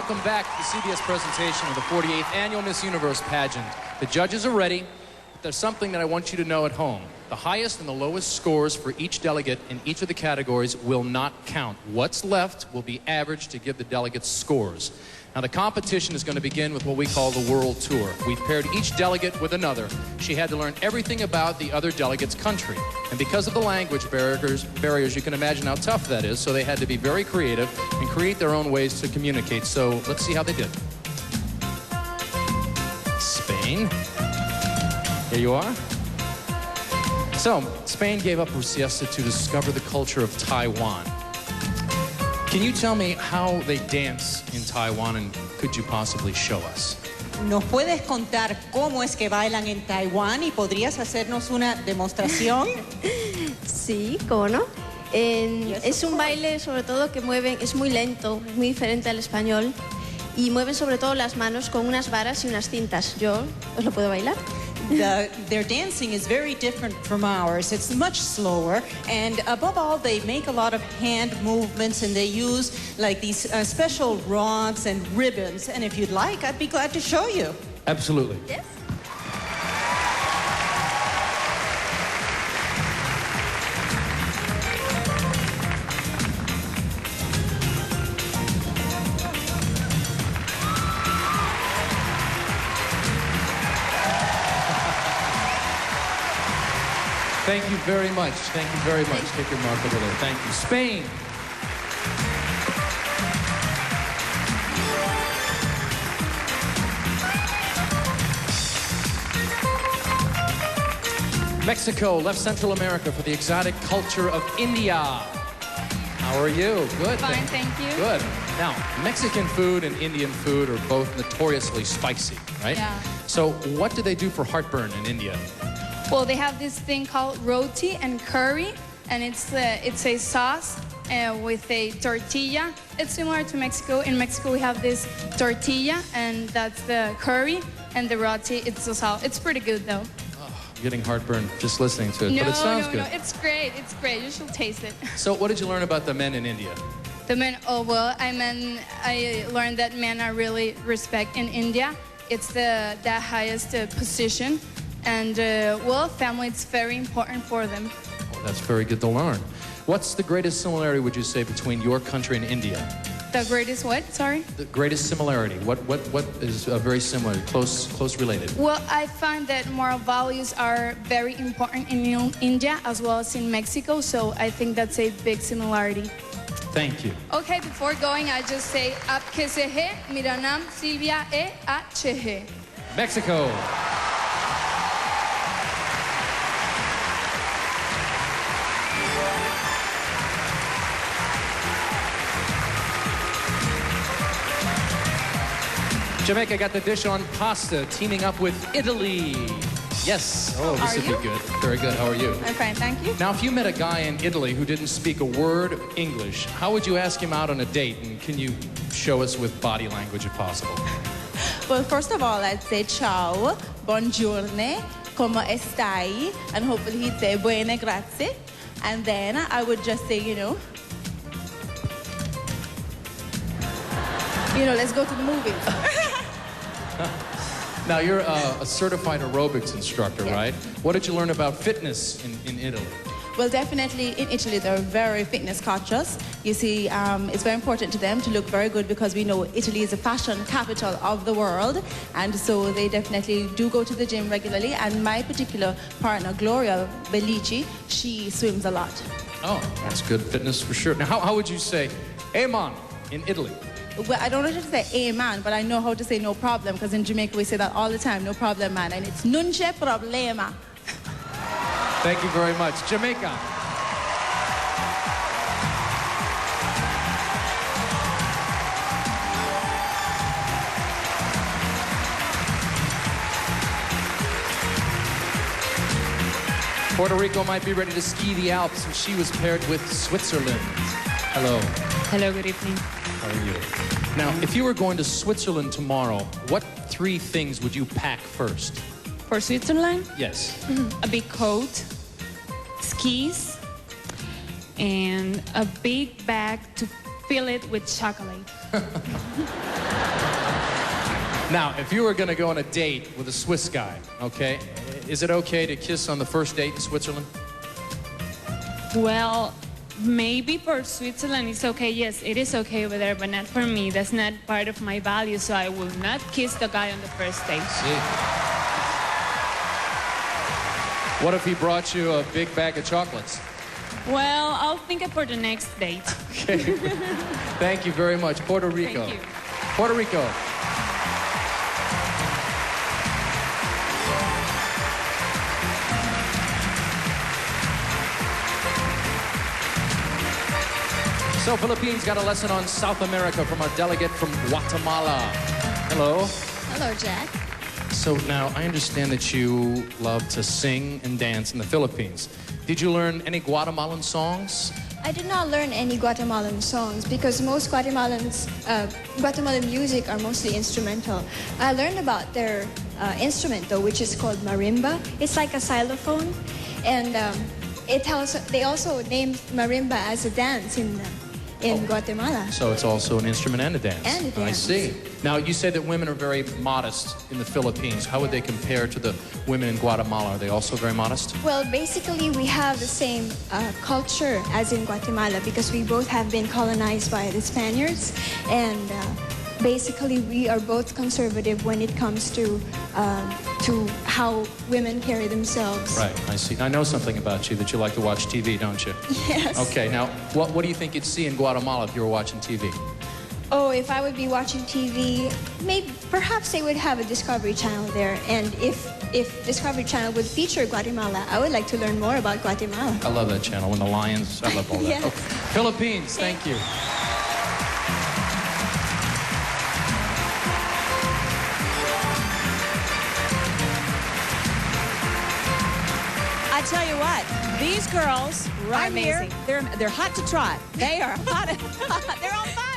welcome back to the CBS presentation of the 48th Annual Miss Universe pageant. The judges are ready. There's something that I want you to know at home. The highest and the lowest scores for each delegate in each of the categories will not count. What's left will be averaged to give the delegates scores. Now, the competition is going to begin with what we call the World Tour. We've paired each delegate with another. She had to learn everything about the other delegate's country. And because of the language barriers, you can imagine how tough that is, so they had to be very creative and create their own ways to communicate. So let's see how they did. Spain. Here you are. So, Spain gave up her siesta to discover the culture of Taiwan. Can you tell me how they dance in Taiwan, and could you possibly show us? ¿Nos puedes contar cómo es que bailan en Taiwán y podrías hacernos una demostración? Sí, cómo no. Es un baile sobre todo que mueven, es muy lento, es muy diferente al español y mueven sobre todo las manos con unas varas y unas cintas. Yo os lo puedo bailar. Their dancing is very different from ours. It's much slower, and above all, they make a lot of hand movements, and they use like these special rods and ribbons. And if you'd like, I'd be glad to show you. Absolutely. Yes. Thank you very much. Thank you very much. Take your mark over there. Thank you. Spain. Mexico left Central America for the exotic culture of India. How are you? Good. Fine, thank you. Good. Now, Mexican food and Indian food are both notoriously spicy, right? Yeah. So what do they do for heartburn in India? Well, they have this thing called roti and curry, and it's a sauce with a tortilla. It's similar to Mexico. In Mexico, we have this tortilla, and that's the curry, and the roti, it's the sauce. It's pretty good, though. Oh, I'm getting heartburn just listening to it, No, but it sounds good. No, it's great. It's great. You should taste it. So what did you learn about the men in India? The men, oh, well, I learned that men are really respect in India. It's the highest position. And, well, family, it's very important for them. Oh, that's very good to learn. What's the greatest similarity, would you say, between your country and India? The greatest what? Sorry? The greatest similarity. What is very similar, close related? Well, I find that moral values are very important in India as well as in Mexico, so I think that's a big similarity. Thank you. Okay, before going, I just say, Aap kaise hai? Mera naam Silvia hai. Mexico. Jamaica got the dish on pasta, teaming up with Italy. Yes. Oh, this would be good. Very good. How are you? I'm fine, thank you. Now, if you met a guy in Italy who didn't speak a word of English, how would you ask him out on a date? And can you show us with body language if possible? Well, first of all, I'd say ciao, buongiorno, come stai, and hopefully he'd say buone grazie. And then I would just say, let's go to the movies. Now, you're a certified aerobics instructor, Yes. right? What did you learn about fitness in Italy? Well, definitely in Italy, they're very fitness conscious. You see, it's very important to them to look very good because we know Italy is a fashion capital of the world. And so they definitely do go to the gym regularly. And my particular partner, Gloria Bellici, she swims a lot. Oh, that's good fitness for sure. Now, how would you say, "Hey, man," in Italy? Well, I don't know how to say amen, but I know how to say no problem, because in Jamaica we say that all the time, no problem, man. And it's non c'è problema. Thank you very much. Jamaica. Puerto Rico might be ready to ski the Alps, and she was paired with Switzerland. Hello. Hello, good evening. How are you? Now, if you were going to Switzerland tomorrow, what 3 things would you pack first? For Switzerland, Yes. a big coat, skis, and a big bag to fill it with chocolate. Now, if you were going to go on a date with a Swiss guy, okay, is it okay to kiss on the first date in Switzerland? Well, maybe for Switzerland it's okay. Yes, it is okay over there, but not for me. That's not part of my value, so I will not kiss the guy on the first date. See. What if he brought you a big bag of chocolates? Well, I'll think it for the next date. Okay. Thank you very much. Puerto Rico. Thank you. Puerto Rico. So Philippines got a lesson on South America from our delegate from Guatemala. Hello. Hello, Jack. So now I understand that you love to sing and dance in the Philippines. Did you learn any Guatemalan songs? I did not learn any Guatemalan songs because most Guatemalan music are mostly instrumental. I learned about their instrument though, which is called marimba. It's like a xylophone, and they also named marimba as a dance in Guatemala. So it's also an instrument and a dance. And a dance. I see. Now, you say that women are very modest in the Philippines. How would they compare to the women in Guatemala? Are they also very modest? Well, basically, we have the same culture as in Guatemala because we both have been colonized by the Spaniards, and basically, we are both conservative when it comes to how women carry themselves. Right, I see. I know something about you, that you like to watch TV, don't you? Yes. Okay, now, what do you think you'd see in Guatemala if you were watching TV? Oh, if I would be watching TV, perhaps they would have a Discovery Channel there. And if Discovery Channel would feature Guatemala, I would like to learn more about Guatemala. I love that channel, when the lions, I love all that. Yes. Okay. Philippines, thank you. I tell you what, these girls right here, they're hot to trot. They are hot. They're on fire.